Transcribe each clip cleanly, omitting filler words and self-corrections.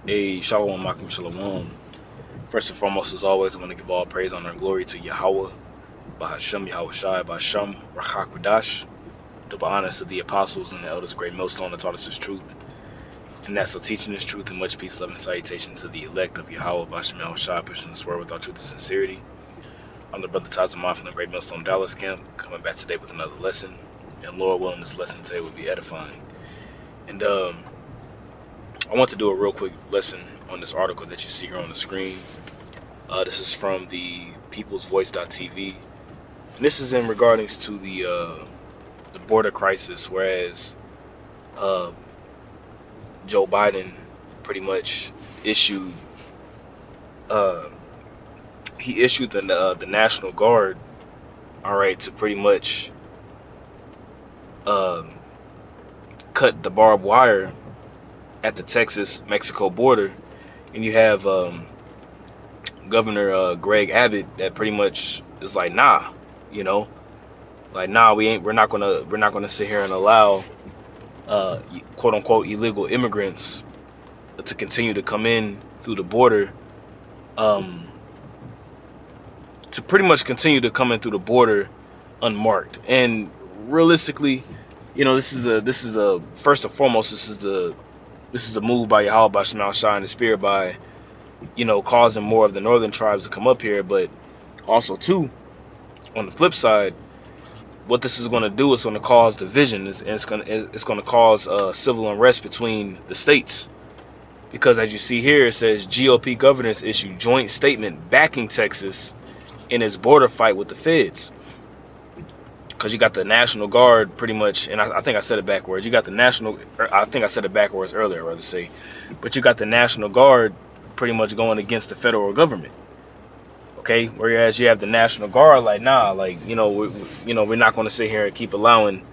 A Shalom Makim Shalom. First and foremost, as always, I want to give all praise, honor, and glory to Yahweh, Bahashem, Yahweh Shai, Bahashem, Rachak Radash, the honors of the apostles and the elders, great millstone that taught us this truth. And that's so teaching this truth, and much peace, love, and salutation to the elect of Yahweh, Bahashem, Yahweh Shai, pushing this word without truth and sincerity. I'm the brother Tazamon from the Great Millstone Dallas camp, coming back today with another lesson. And Lord willing, this lesson today will be edifying. And I want to do a real quick lesson on this article that you see here on the screen. This is from the peoplesvoice.tv. And this is in regards to the border crisis, whereas Joe Biden pretty much issued he issued the National Guard, all right, to pretty much cut the barbed wire at the Texas-Mexico border. And you have Governor Greg Abbott that pretty much is like, nah, we're not gonna sit here and allow quote unquote illegal immigrants to continue to come in through the border, to pretty much continue to come in through the border unmarked. And realistically, this is a first and foremost, this is a move by Yahweh Basham Shai and the Spirit by, causing more of the northern tribes to come up here. But also too, on the flip side, what this is going to do is going to cause division. It's going to cause civil unrest between the states, because as you see here, it says GOP governors issue joint statement backing Texas in its border fight with the feds. Because you got the National Guard pretty much, and I think I said it backwards. You got the I think I said it backwards earlier, I'd rather say. But you got the National Guard pretty much going against the federal government. Okay, whereas you have the National Guard like, nah, like, we're not going to sit here and keep allowing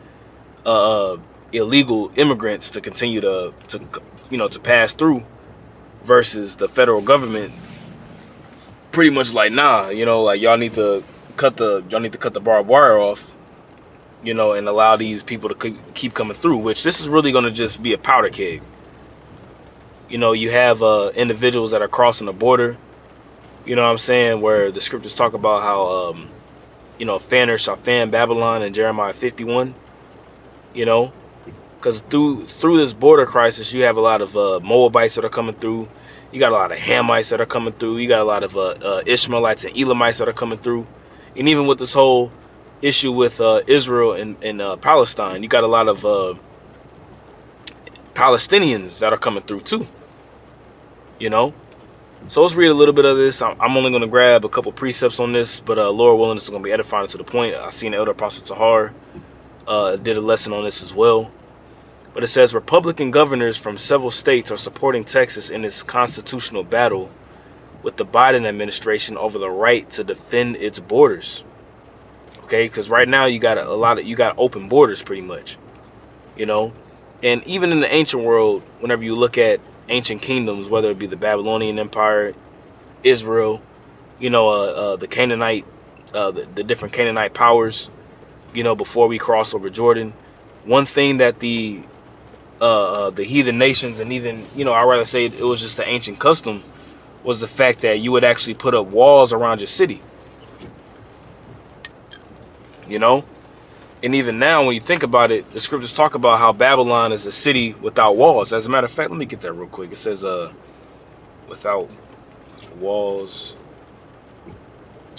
illegal immigrants to continue to pass through, versus the federal government pretty much like, nah, like y'all need to cut the barbed wire off, and allow these people to keep coming through, which this is really going to just be a powder keg. You have individuals that are crossing the border, what I'm saying, where the scriptures talk about how, fanners shall fan Babylon in Jeremiah 51, because through this border crisis, you have a lot of Moabites that are coming through. You got a lot of Hamites that are coming through. You got a lot of Ishmaelites and Elamites that are coming through. And even with this whole issue with Israel and Palestine, you got a lot of Palestinians that are coming through too. So let's read a little bit of this. I'm only going to grab a couple precepts on this, but Lord willing, this is going to be edifying to the point. I seen the Elder Apostle Tahar did a lesson on this as well. But it says Republican governors from several states are supporting Texas in its constitutional battle with the Biden administration over the right to defend its borders. Okay, because right now you got you got open borders pretty much, and even in the ancient world, whenever you look at ancient kingdoms, whether it be the Babylonian Empire, Israel, the Canaanite, the different Canaanite powers, before we cross over Jordan, one thing that the heathen nations, and even, I'd rather say it was just the ancient custom, was the fact that you would actually put up walls around your city. And even now, when you think about it, the scriptures talk about how Babylon is a city without walls. As a matter of fact, let me get that real quick. It says, without walls.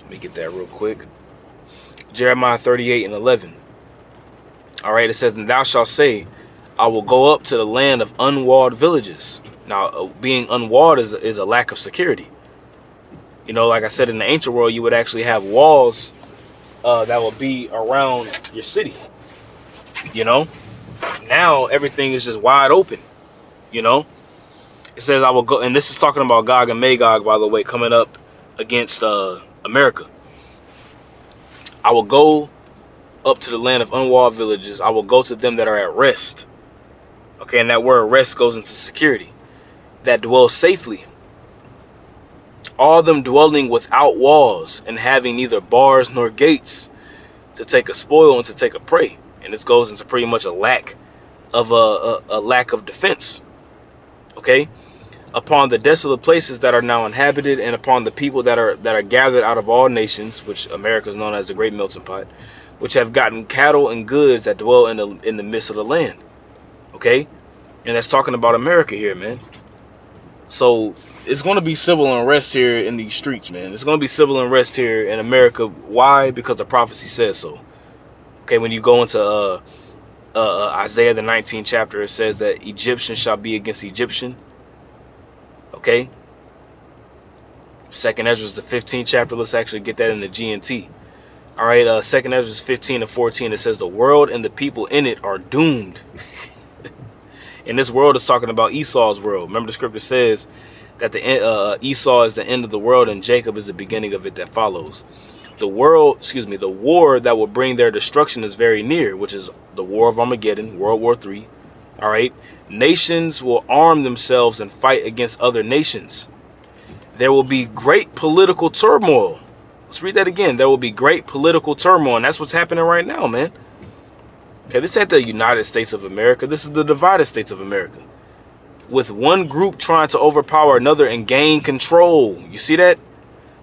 Let me get that real quick. Jeremiah 38:11. All right, it says, and thou shalt say, I will go up to the land of unwalled villages. Now, being unwalled is a lack of security. Like I said, in the ancient world, you would actually have walls that will be around your city. Now everything is just wide open. It says I will go, and this is talking about Gog and Magog, by the way, coming up against America. I will go up to the land of unwalled villages. I will go to them that are at rest. Okay, and that word rest goes into security. That dwell safely. All them dwelling without walls and having neither bars nor gates, to take a spoil and to take a prey. And this goes into pretty much a lack of defense. Okay, upon the desolate places that are now inhabited, and upon the people that are gathered out of all nations, which America is known as the great melting pot, which have gotten cattle and goods that dwell in the midst of the land. Okay, and that's talking about America here, man. So it's going to be civil unrest here in these streets, man. It's going to be civil unrest here in America. Why? Because the prophecy says so. Okay, when you go into Isaiah the 19th chapter, it says that Egyptian shall be against Egyptian. Okay. Second Esdras the 15th chapter. Let's actually get that in the GNT. All right. Second Esdras 15 and 14. It says the world and the people in it are doomed. And this world is talking about Esau's world. Remember, the scripture says that the Esau is the end of the world and Jacob is the beginning of it that follows. The war that will bring their destruction is very near, which is the war of Armageddon, World War III. All right. Nations will arm themselves and fight against other nations. There will be great political turmoil. Let's read that again. There will be great political turmoil. And that's what's happening right now, man. Okay, this ain't the United States of America. This is the divided states of America. With one group trying to overpower another and gain control. You see that?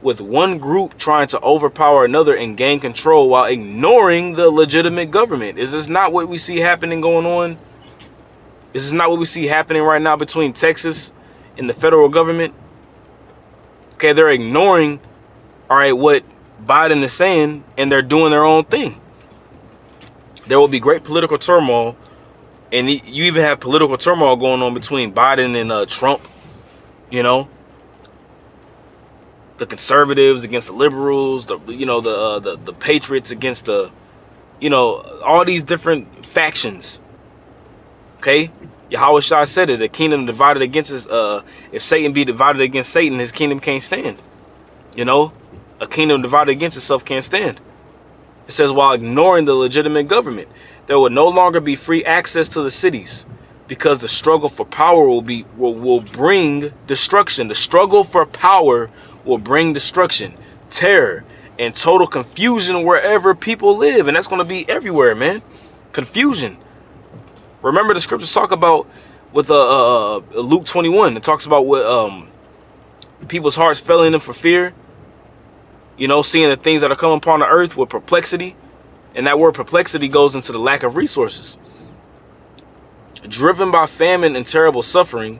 With one group trying to overpower another and gain control while ignoring the legitimate government. Is this not what we see happening going on? Is this not what we see happening right now between Texas and the federal government? Okay, they're ignoring, all right, what Biden is saying, and they're doing their own thing. There will be great political turmoil, and you even have political turmoil going on between Biden and Trump. You know, the conservatives against the liberals, the patriots against the, all these different factions. Okay, Yahweh Shah said it: a kingdom divided against us. If Satan be divided against Satan, his kingdom can't stand. A kingdom divided against itself can't stand. It says, while ignoring the legitimate government, there will no longer be free access to the cities, because the struggle for power will bring destruction. The struggle for power will bring destruction, terror, and total confusion wherever people live. And that's going to be everywhere, man. Confusion. Remember, the scriptures talk about with Luke 21. It talks about what people's hearts failing them for fear. Seeing the things that are coming upon the earth with perplexity. And that word perplexity goes into the lack of resources. Driven by famine and terrible suffering,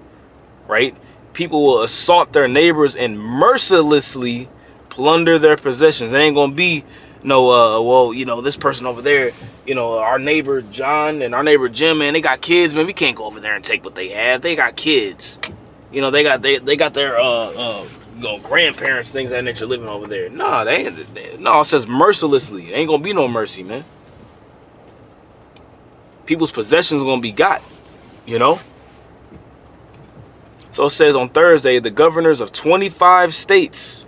right? People will assault their neighbors and mercilessly plunder their possessions. There ain't going to be no, this person over there, our neighbor John and our neighbor Jim, man, they got kids, man. We can't go over there and take what they have. They got kids. They got their grandparents, things of that nature living over there. Nah, it says mercilessly. Ain't gonna be no mercy, man. People's possessions gonna be got, So it says on Thursday, the governors of 25 states.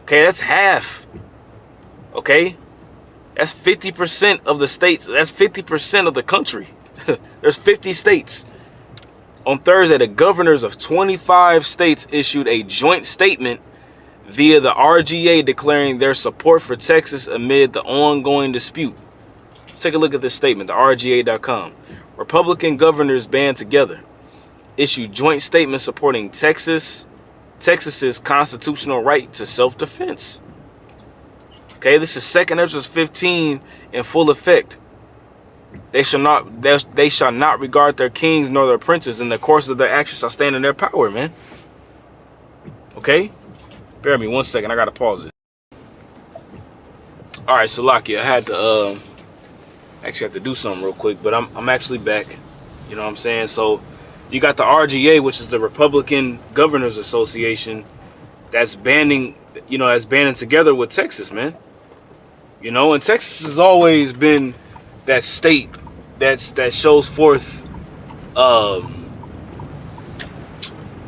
Okay, that's half. Okay, that's 50% of the states. That's 50% of the country. There's 50 states. On Thursday, the governors of 25 states issued a joint statement via the RGA declaring their support for Texas amid the ongoing dispute. Let's take a look at this statement, the RGA.com. Republican governors band together, issued joint statement supporting Texas's constitutional right to self-defense. Okay, this is 2 Esdras 15 in full effect. They shall not regard their kings nor their princes, and the course of their actions shall stand in their power, man. Okay? Bear me 1 second. I got to pause it. All right, Salakia, I had to actually have to do something real quick, but I'm actually back. You know what I'm saying? So you got the RGA, which is the Republican Governors Association, that's banding together with Texas, man. And Texas has always been that state that shows forth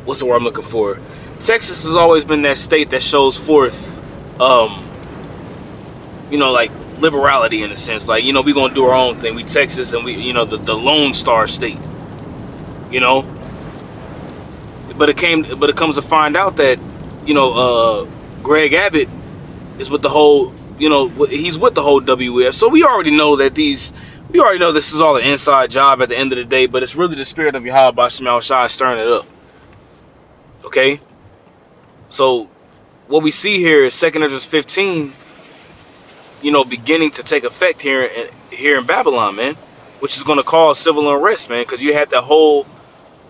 what's the word I'm looking for? Texas has always been that state that shows forth like liberality in a sense. Like, we gonna do our own thing. We Texas, and we the Lone Star State. But it comes to find out that Greg Abbott is with the whole he's with the whole WEF. So we already know this is all an inside job at the end of the day, but it's really the spirit of Yahweh Shah stirring it up. Okay, so what we see here is 2nd Esdras 15, beginning to take effect here in Babylon, man, which is going to cause civil unrest, man, because you had the whole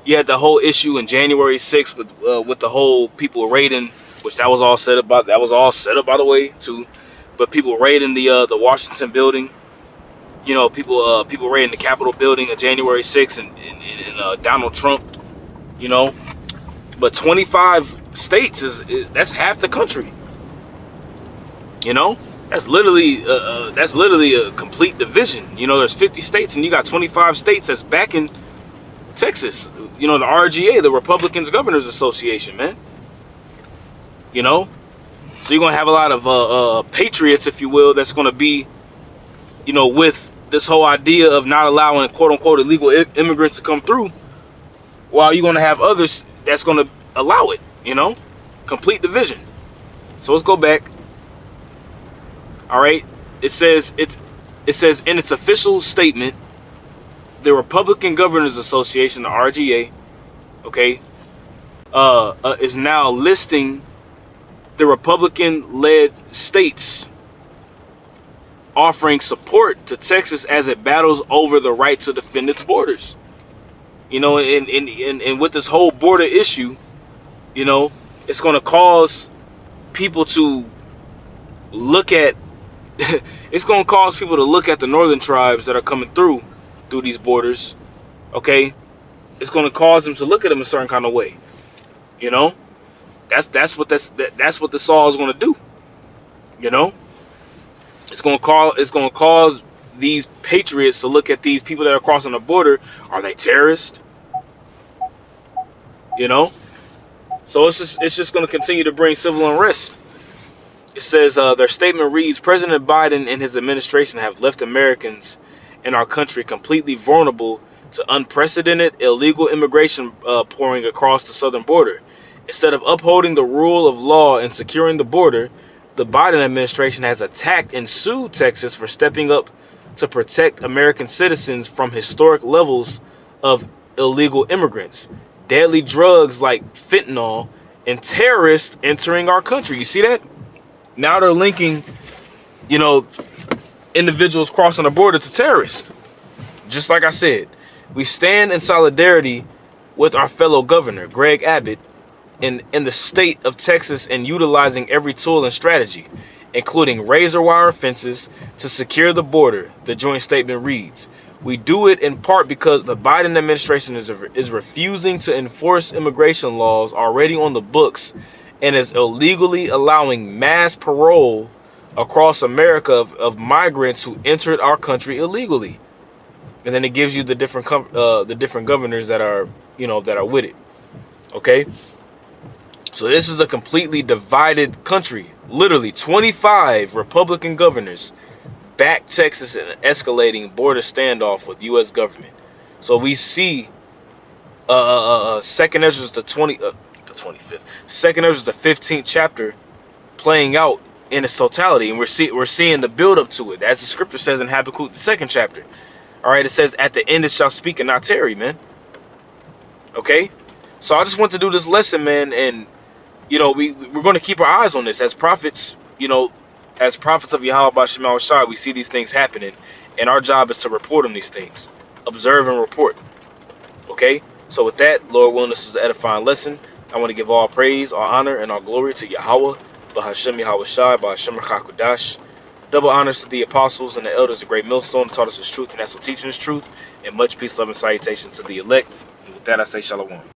issue in January 6th with the whole people raiding, which that was all set up by the way too, but people raiding the Washington building, people raiding the Capitol building on January 6th and Donald Trump, you know, but 25 states is that's half the country, you know. That's literally a complete division. There's 50 states and you got 25 states that's backing Texas. The RGA, the Republicans Governors Association, man. So you're gonna have a lot of patriots, if you will, that's gonna be, with this whole idea of not allowing quote unquote illegal immigrants to come through, while you're gonna have others that's gonna allow it. Complete division. So let's go back. All right. It says in its official statement, the Republican Governors Association, the RGA, okay, is now listing the Republican-led states offering support to Texas as it battles over the right to defend its borders. And with this whole border issue, it's going to cause people to look at it's going to cause people to look at the northern tribes that are coming through these borders. Okay, it's going to cause them to look at them a certain kind of way. That's what this all is going to do. It's going to cause these patriots to look at these people that are crossing the border. Are they terrorists? So it's just going to continue to bring civil unrest. It says their statement reads, President Biden and his administration have left Americans in our country completely vulnerable to unprecedented illegal immigration pouring across the southern border. Instead of upholding the rule of law and securing the border, the Biden administration has attacked and sued Texas for stepping up to protect American citizens from historic levels of illegal immigrants, deadly drugs like fentanyl, and terrorists entering our country. You see that? Now they're linking, individuals crossing the border to terrorists. Just like I said, we stand in solidarity with our fellow governor, Greg Abbott, in the state of Texas and utilizing every tool and strategy, including razor wire fences to secure the border, the joint statement reads. We do it in part because the Biden administration is refusing to enforce immigration laws already on the books and is illegally allowing mass parole across America of migrants who entered our country illegally. And then it gives you the different governors that are with it. Okay? So this is a completely divided country. Literally 25 Republican governors back Texas in an escalating border standoff with U.S. government. So we see 2nd Esdras the 25th, 2nd Esdras the 15th chapter playing out in its totality, and we're seeing the build up to it, as the scripture says in Habakkuk the 2nd chapter. All right, it says at the end it shall speak and not tarry, man. Okay, so I just want to do this lesson, man, and we're going to keep our eyes on this as prophets. As prophets of Yahweh B'Shem Shai, we see these things happening, and our job is to report on these things, observe and report. Okay, so with that, Lord willing, this was an edifying lesson. I want to give all praise, all honor, and all glory to Yahweh B'Hashem Yahweh Shai B'Hashem Chakudash. Double honors to the apostles and the elders of Great Millstone who taught us his truth and that's what teaching his truth. And much peace, love, and salutation to the elect. And with that, I say shalom.